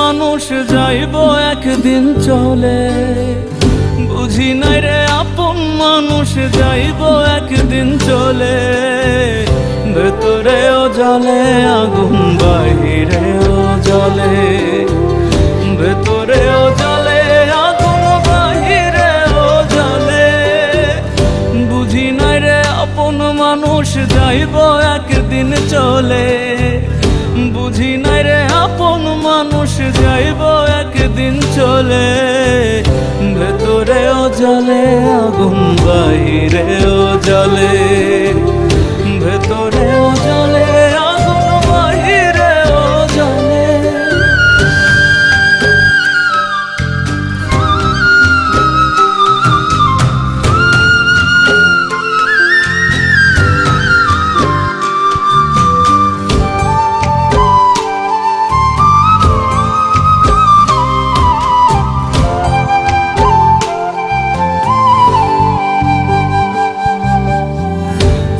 মানুষ যাইব একদিন চলে, বুঝি নাই রে আপন মানুষ যাইব একদিন চলে। ভেতরেও জ্বলে আগুন বাহিরেও জ্বলে, ভেতরেও জ্বলে আগুন বাহিরেও জ্বলে। বুঝি নাই রে আপন মানুষ যাইব একদিন চলে, বুঝি নাই রে আপন মানুষ যাইব একদিন চলে। ভেতরেও জ্বলে আগুন বাহিরেও জ্বলে, ভেতরেও জ্বলে আগুন বাহিরেও জ্বলে।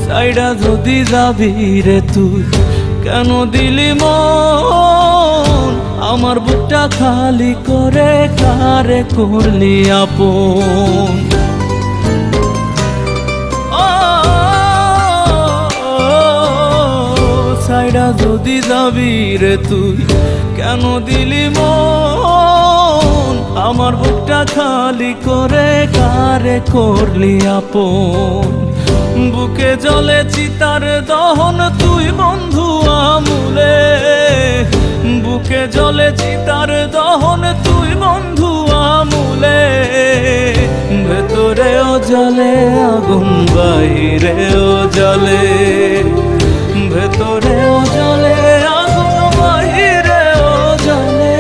সাইডা যদি যাবি রে তুই কেন দিলি মন, আমার বুকটা খালি করে কারে করলি আপন। সাইডা যদি যাবি রে তুই কেন দিলি মন, আমার বুকটা খালি করে কারে করলি আপন। বুকে জ্বলে চিতার দহন তুই বন্ধু আমুলে, বুকে জ্বলে চিতার দহন তুই বন্ধু আমুলে। ভেতরেও জ্বলে আগুন বাহিরেও জ্বলে, ভেতরেও জ্বলে আগুন বাহিরেও জ্বলে।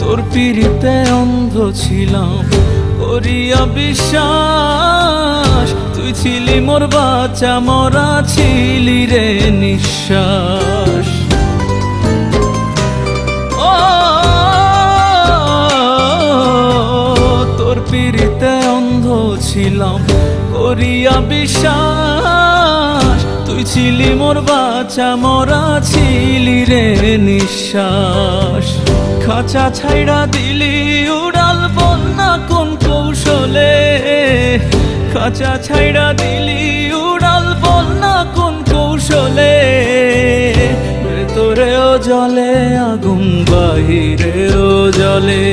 তোর পিড়িতে অন্ধ ছিলাম করিয়া বিশ্বাস, তুই ছিলি মোর বাঁচা মরা ছিলি রে নিঃশ্বাস। ও তোর পিড়িতে অন্ধ ছিলাম করিয়া বিশ্বাস, তুই ছিলি মোর বাঁচা মরা ছিলি রে নিঃশ্বাস। খাঁচা ছাইড়া দিলি উড়াল বল না কোন কৌশলে, খাঁচা ছাইড়া দিলি উড়াল বল না কোন কৌশলে। ভেতরেও জ্বলে আগুন বাহিরেও জ্বলে,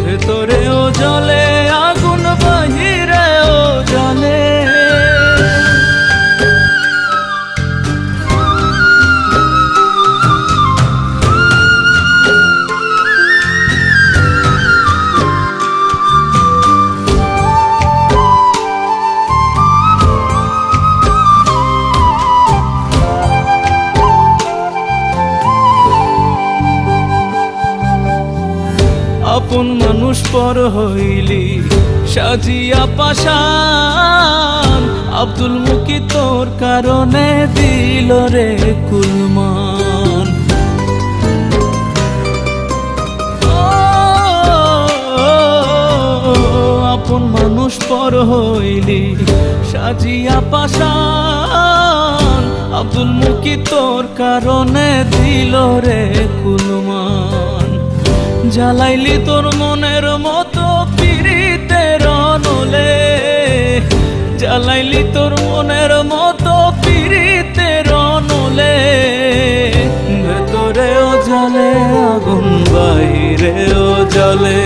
ভেতরেও জ্বলে আগুন বাহিরেও জ্বলে। আপন মানুষ পর হইলি সাজিয়া পাশান, আব্দুল মুকি তোর কারণে দিল রে কুলমান। আপন মানুষ পর হইলি সাজিয়া পাশান, আব্দুল মুকি তোর কারণে দিল রে কুলমান। জ্বালাইলি তোর মনের মতো পিরিতের নলে, জ্বালাইলি তোর মনের মতো পিরিতের নলে। ভেতরেও জ্বলে আগুন বাহিরেও জ্বলে,